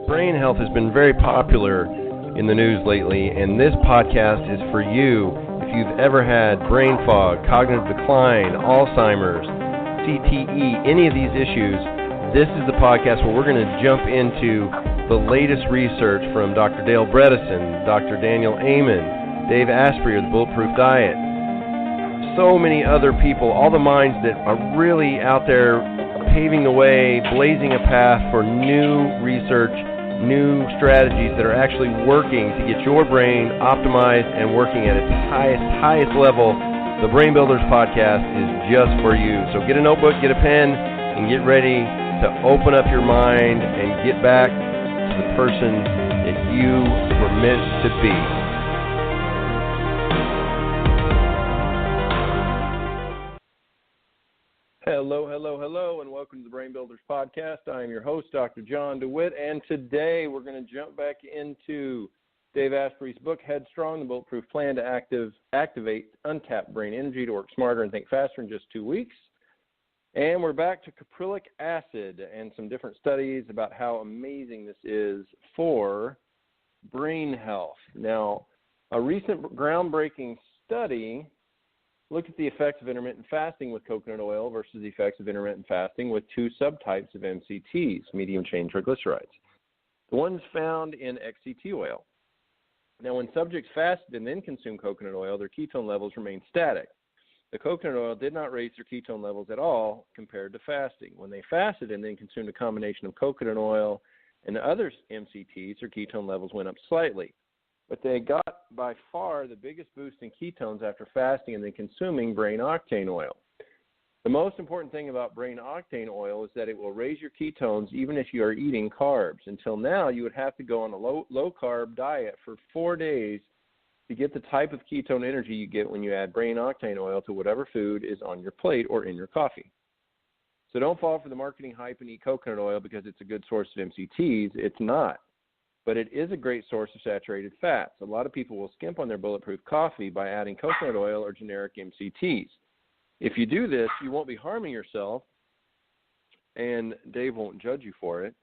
Brain health has been very popular in the news lately, and this podcast is for you if you've ever had brain fog, cognitive decline, Alzheimer's, CTE, any of these issues. This is the podcast where we're going to jump into the latest research from Dr. Dale Bredesen, Dr. Daniel Amen, Dave Asprey of the Bulletproof Diet, so many other people, all the minds that are really out there paving the way, blazing a path for new research, new strategies that are actually working to get your brain optimized and working at its highest level. The Brain Builders podcast is just for you. So get a notebook, get a pen, and get ready to open up your mind and get back to the person that you were meant to be. Hello, and welcome to the Brain Builders podcast. I am your host, Dr. John DeWitt, and today we're going to jump back into Dave Asprey's book, Headstrong, the Bulletproof Plan to Activate Untapped Brain Energy to Work Smarter and Think Faster in just 2 weeks. And we're back to caprylic acid and some different studies about how amazing this is for brain health. Now, a recent groundbreaking study looked at the effects of intermittent fasting with coconut oil versus the effects of intermittent fasting with two subtypes of MCTs, medium-chain triglycerides. The ones found in XCT oil. Now, when subjects fasted and then consumed coconut oil, their ketone levels remained static. The coconut oil did not raise their ketone levels at all compared to fasting. When they fasted and then consumed a combination of coconut oil and other MCTs, their ketone levels went up slightly. But they got by far the biggest boost in ketones after fasting and then consuming Brain Octane oil. The most important thing about Brain Octane oil is that it will raise your ketones even if you are eating carbs. Until now, you would have to go on a low-carb diet for 4 days to get the type of ketone energy you get when you add Brain Octane oil to whatever food is on your plate or in your coffee. So don't fall for the marketing hype and eat coconut oil because it's a good source of MCTs. It's not. But it is a great source of saturated fats. A lot of people will skimp on their bulletproof coffee by adding coconut oil or generic MCTs. If you do this, you won't be harming yourself, and Dave won't judge you for it,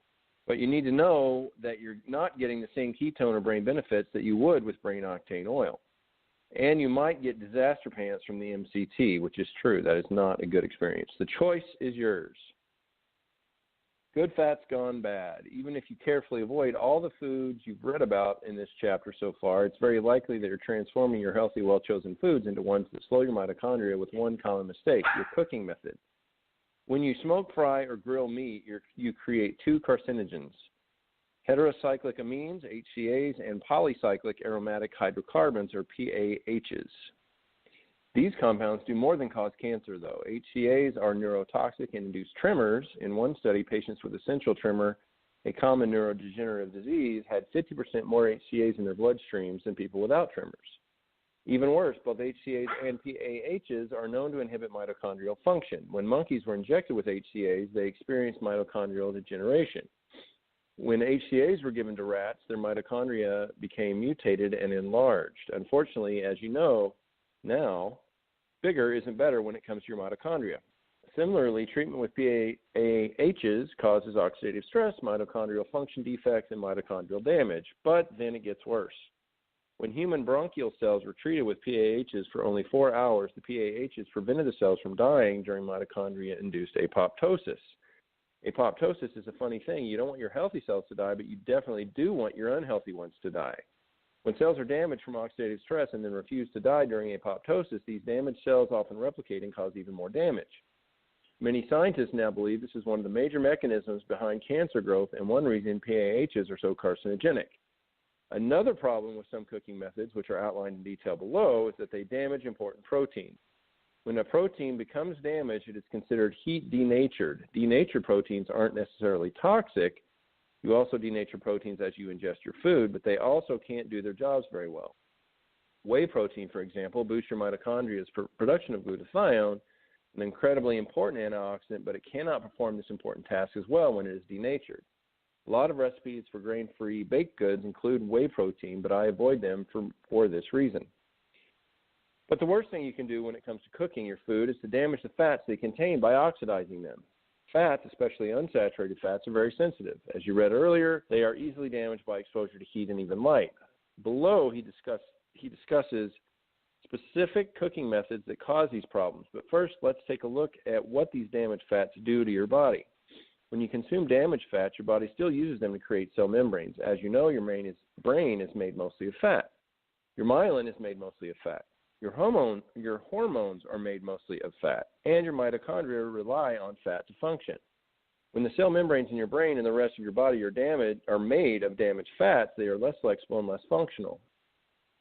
but you need to know that you're not getting the same ketone or brain benefits that you would with Brain Octane oil. And you might get disaster pants from the MCT, which is true. That is not a good experience. The choice is yours. Good fat's gone bad. Even if you carefully avoid all the foods you've read about in this chapter so far, it's very likely that you're transforming your healthy, well-chosen foods into ones that slow your mitochondria with one common mistake, your cooking method. When you smoke, fry, or grill meat, you create two carcinogens, heterocyclic amines, HCAs, and polycyclic aromatic hydrocarbons, or PAHs. These compounds do more than cause cancer, though. HCAs are neurotoxic and induce tremors. In one study, patients with essential tremor, a common neurodegenerative disease, had 50% more HCAs in their bloodstreams than people without tremors. Even worse, both HCAs and PAHs are known to inhibit mitochondrial function. When monkeys were injected with HCAs, they experienced mitochondrial degeneration. When HCAs were given to rats, their mitochondria became mutated and enlarged. Unfortunately, as you know now, bigger isn't better when it comes to your mitochondria. Similarly, treatment with PAHs causes oxidative stress, mitochondrial function defects, and mitochondrial damage. But then it gets worse. When human bronchial cells were treated with PAHs for only 4 hours, the PAHs prevented the cells from dying during mitochondria-induced apoptosis. Apoptosis is a funny thing. You don't want your healthy cells to die, but you definitely do want your unhealthy ones to die. When cells are damaged from oxidative stress and then refuse to die during apoptosis, these damaged cells often replicate and cause even more damage. Many scientists now believe this is one of the major mechanisms behind cancer growth and one reason PAHs are so carcinogenic. Another problem with some cooking methods, which are outlined in detail below, is that they damage important proteins. When a protein becomes damaged, it is considered heat denatured. Denatured proteins aren't necessarily toxic. You also denature proteins as you ingest your food, but they also can't do their jobs very well. Whey protein, for example, boosts your mitochondria's production of glutathione, an incredibly important antioxidant, but it cannot perform this important task as well when it is denatured. A lot of recipes for grain-free baked goods include whey protein, but I avoid them for this reason. But the worst thing you can do when it comes to cooking your food is to damage the fats they contain by oxidizing them. Fats, especially unsaturated fats, are very sensitive. As you read earlier, they are easily damaged by exposure to heat and even light. Below, he discusses specific cooking methods that cause these problems. But first, let's take a look at what these damaged fats do to your body. When you consume damaged fats, your body still uses them to create cell membranes. As you know, your brain is made mostly of fat. Your myelin is made mostly of fat. Your hormones are made mostly of fat, and your mitochondria rely on fat to function. When the cell membranes in your brain and the rest of your body are made of damaged fats, they are less flexible and less functional.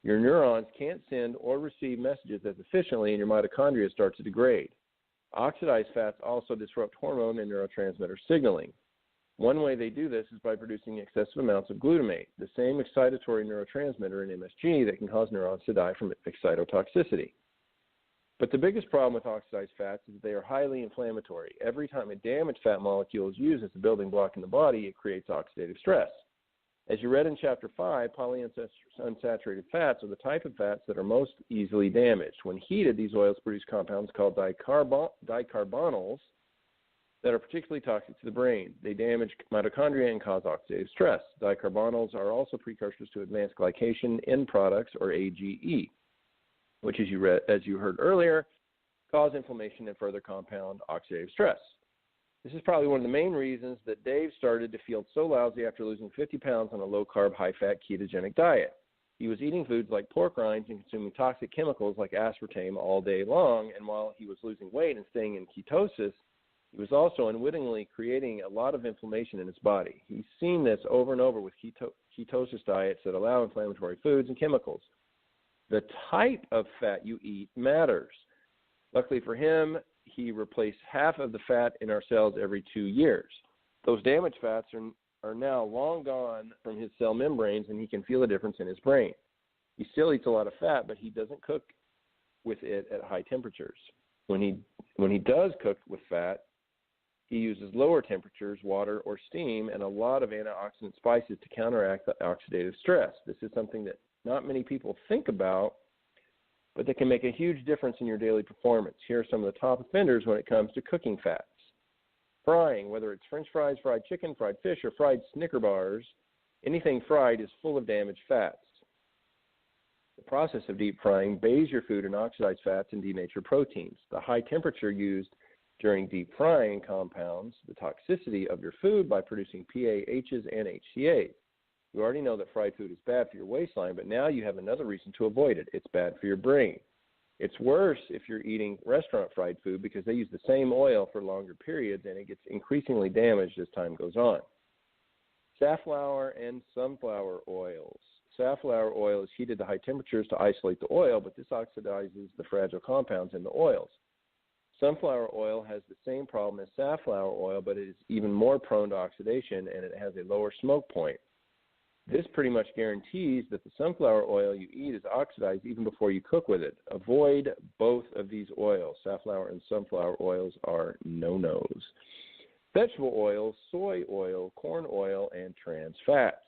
Your neurons can't send or receive messages as efficiently, and your mitochondria start to degrade. Oxidized fats also disrupt hormone and neurotransmitter signaling. One way they do this is by producing excessive amounts of glutamate, the same excitatory neurotransmitter in MSG that can cause neurons to die from excitotoxicity. But the biggest problem with oxidized fats is that they are highly inflammatory. Every time a damaged fat molecule is used as a building block in the body, it creates oxidative stress. As you read in Chapter 5, polyunsaturated fats are the type of fats that are most easily damaged. When heated, these oils produce compounds called dicarbonyls that are particularly toxic to the brain. They damage mitochondria and cause oxidative stress. Dicarbonyls are also precursors to advanced glycation end products, or AGE, which, as you heard earlier, cause inflammation and further compound oxidative stress. This is probably one of the main reasons that Dave started to feel so lousy after losing 50 pounds on a low-carb, high-fat ketogenic diet. He was eating foods like pork rinds and consuming toxic chemicals like aspartame all day long, and while he was losing weight and staying in ketosis, he was also unwittingly creating a lot of inflammation in his body. He's seen this over and over with ketosis diets that allow inflammatory foods and chemicals. The type of fat you eat matters. Luckily for him, he replaced half of the fat in our cells every 2 years. Those damaged fats are now long gone from his cell membranes, and he can feel a difference in his brain. He still eats a lot of fat, but he doesn't cook with it at high temperatures. When he does cook with fat, he uses lower temperatures, water or steam, and a lot of antioxidant spices to counteract the oxidative stress. This is something that not many people think about, but that can make a huge difference in your daily performance. Here are some of the top offenders when it comes to cooking fats. Frying, whether it's French fries, fried chicken, fried fish, or fried Snicker bars, anything fried is full of damaged fats. The process of deep frying bathes your food in oxidized fats and denatured proteins. The high temperature used during deep frying compounds the toxicity of your food by producing PAHs and HCAs. You already know that fried food is bad for your waistline, but now you have another reason to avoid it. It's bad for your brain. It's worse if you're eating restaurant fried food because they use the same oil for longer periods, and it gets increasingly damaged as time goes on. Safflower and sunflower oils. Safflower oil is heated to high temperatures to isolate the oil, but this oxidizes the fragile compounds in the oils. Sunflower oil has the same problem as safflower oil, but it is even more prone to oxidation, and it has a lower smoke point. This pretty much guarantees that the sunflower oil you eat is oxidized even before you cook with it. Avoid both of these oils. Safflower and sunflower oils are no-nos. Vegetable oils, soy oil, corn oil, and trans fats.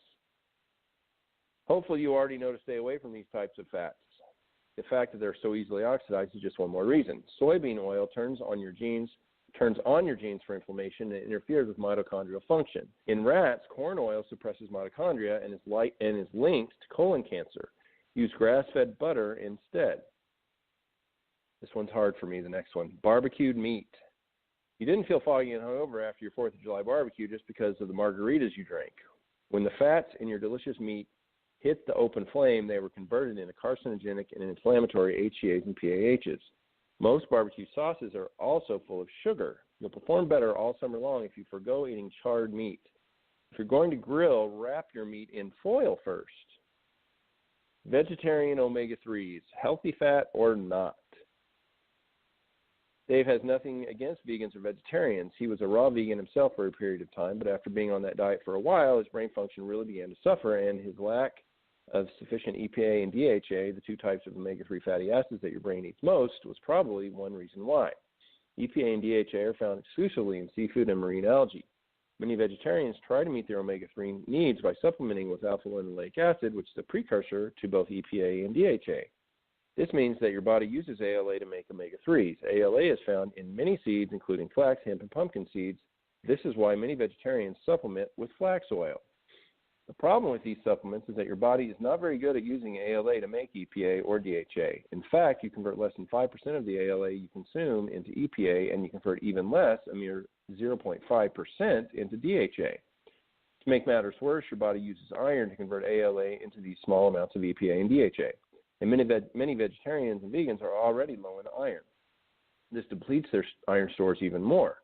Hopefully you already know to stay away from these types of fats. The fact that they're so easily oxidized is just one more reason. Soybean oil turns on your genes for inflammation and interferes with mitochondrial function. In rats, corn oil suppresses mitochondria and is linked to colon cancer. Use grass-fed butter instead. This one's hard for me, the next one. Barbecued meat. You didn't feel foggy and hungover after your 4th of July barbecue just because of the margaritas you drank. When the fats in your delicious meat hit the open flame, they were converted into carcinogenic and inflammatory HCAs and PAHs. Most barbecue sauces are also full of sugar. You'll perform better all summer long if you forgo eating charred meat. If you're going to grill, wrap your meat in foil first. Vegetarian omega-3s, healthy fat or not? Dave has nothing against vegans or vegetarians. He was a raw vegan himself for a period of time, but after being on that diet for a while, his brain function really began to suffer, and his lack of sufficient EPA and DHA, the two types of omega-3 fatty acids that your brain eats most, was probably one reason why. EPA and DHA are found exclusively in seafood and marine algae. Many vegetarians try to meet their omega-3 needs by supplementing with alpha-linoleic acid, which is a precursor to both EPA and DHA. This means that your body uses ALA to make omega-3s. ALA is found in many seeds, including flax, hemp, and pumpkin seeds, This is why many vegetarians supplement with flax oil. The problem with these supplements is that your body is not very good at using ALA to make EPA or DHA. In fact, you convert less than 5% of the ALA you consume into EPA, and you convert even less, a mere 0.5%, into DHA. To make matters worse, your body uses iron to convert ALA into these small amounts of EPA and DHA. And many vegetarians and vegans are already low in iron. This depletes their iron stores even more.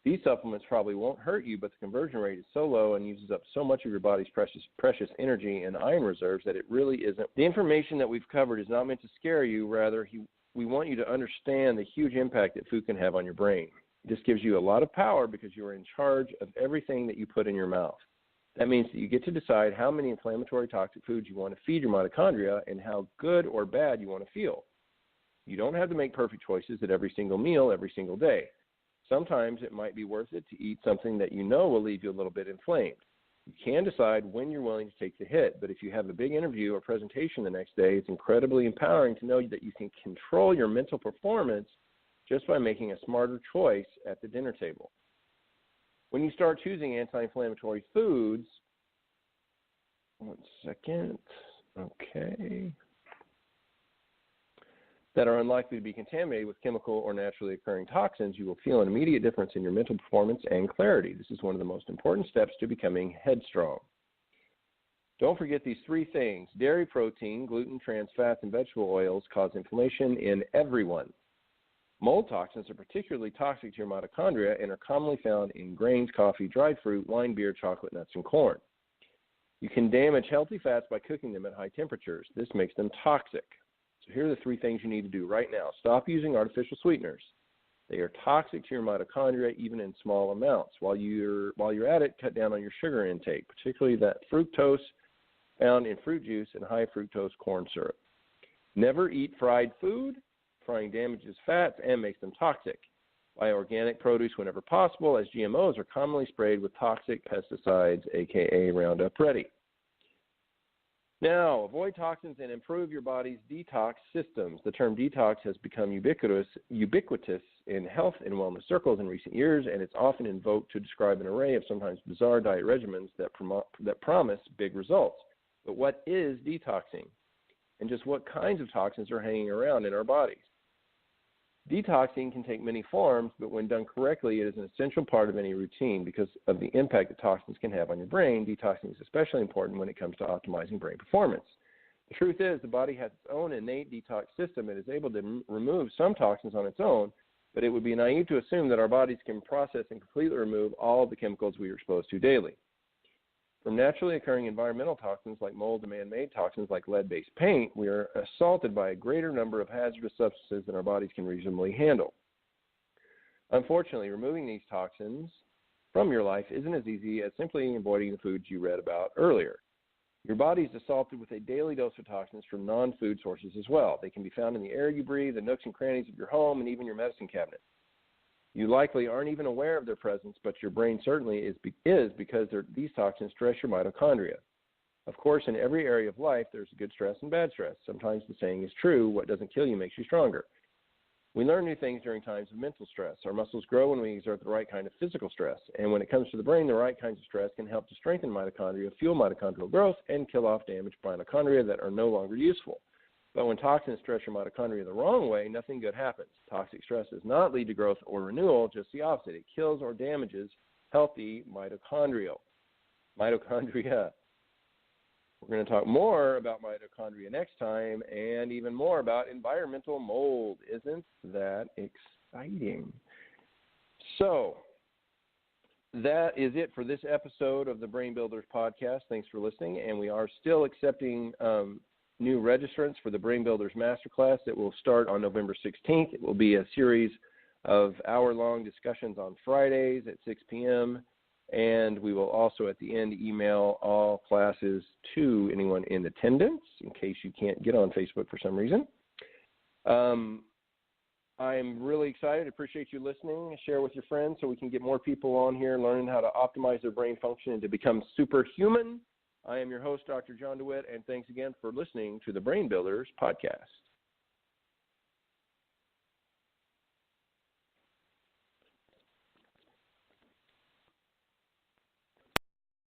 These supplements probably won't hurt you, but the conversion rate is so low and uses up so much of your body's precious energy and iron reserves that it really isn't. The information that we've covered is not meant to scare you. Rather, we want you to understand the huge impact that food can have on your brain. This gives you a lot of power because you are in charge of everything that you put in your mouth. That means that you get to decide how many inflammatory toxic foods you want to feed your mitochondria and how good or bad you want to feel. You don't have to make perfect choices at every single meal every single day. Sometimes it might be worth it to eat something that you know will leave you a little bit inflamed. You can decide when you're willing to take the hit, but if you have a big interview or presentation the next day, it's incredibly empowering to know that you can control your mental performance just by making a smarter choice at the dinner table. When you start choosing anti-inflammatory foods, one second, okay, that are unlikely to be contaminated with chemical or naturally occurring toxins, you will feel an immediate difference in your mental performance and clarity. This is one of the most important steps to becoming headstrong. Don't forget these three things. Dairy protein, gluten, trans fats, and vegetable oils cause inflammation in everyone. Mold toxins are particularly toxic to your mitochondria and are commonly found in grains, coffee, dried fruit, wine, beer, chocolate, nuts, and corn. You can damage healthy fats by cooking them at high temperatures. This makes them toxic. So here are the three things you need to do right now. Stop using artificial sweeteners. They are toxic to your mitochondria even in small amounts. While you're at it, cut down on your sugar intake, particularly that fructose found in fruit juice and high fructose corn syrup. Never eat fried food. Frying damages fats and makes them toxic. Buy organic produce whenever possible, as GMOs are commonly sprayed with toxic pesticides, aka Roundup Ready. Now, avoid toxins and improve your body's detox systems. The term detox has become ubiquitous in health and wellness circles in recent years, and it's often invoked to describe an array of sometimes bizarre diet regimens that promise big results. But what is detoxing? And just what kinds of toxins are hanging around in our bodies? Detoxing can take many forms, but when done correctly, it is an essential part of any routine because of the impact that toxins can have on your brain. Detoxing is especially important when it comes to optimizing brain performance. The truth is, the body has its own innate detox system and is able to remove some toxins on its own, but it would be naive to assume that our bodies can process and completely remove all of the chemicals we are exposed to daily. From naturally occurring environmental toxins like mold to man-made toxins like lead-based paint, we are assaulted by a greater number of hazardous substances than our bodies can reasonably handle. Unfortunately, removing these toxins from your life isn't as easy as simply avoiding the foods you read about earlier. Your body is assaulted with a daily dose of toxins from non-food sources as well. They can be found in the air you breathe, the nooks and crannies of your home, and even your medicine cabinet. You likely aren't even aware of their presence, but your brain certainly is because these toxins stress your mitochondria. Of course, in every area of life, there's good stress and bad stress. Sometimes the saying is true, what doesn't kill you makes you stronger. We learn new things during times of mental stress. Our muscles grow when we exert the right kind of physical stress. And when it comes to the brain, the right kinds of stress can help to strengthen mitochondria, fuel mitochondrial growth, and kill off damaged mitochondria that are no longer useful. But when toxins stress your mitochondria the wrong way, nothing good happens. Toxic stress does not lead to growth or renewal, just the opposite. It kills or damages healthy mitochondria. We're going to talk more about mitochondria next time and even more about environmental mold. Isn't that exciting? So that is it for this episode of the Brain Builders podcast. Thanks for listening. And we are still accepting new registrants for the Brain Builders Masterclass that will start on November 16th. It will be a series of hour-long discussions on Fridays at 6 p.m., and we will also at the end email all classes to anyone in attendance in case you can't get on Facebook for some reason. I'm really excited. Appreciate you listening. Share with your friends so we can get more people on here learning how to optimize their brain function and to become superhuman. I am your host, Dr. John DeWitt, and thanks again for listening to the Brain Builders podcast.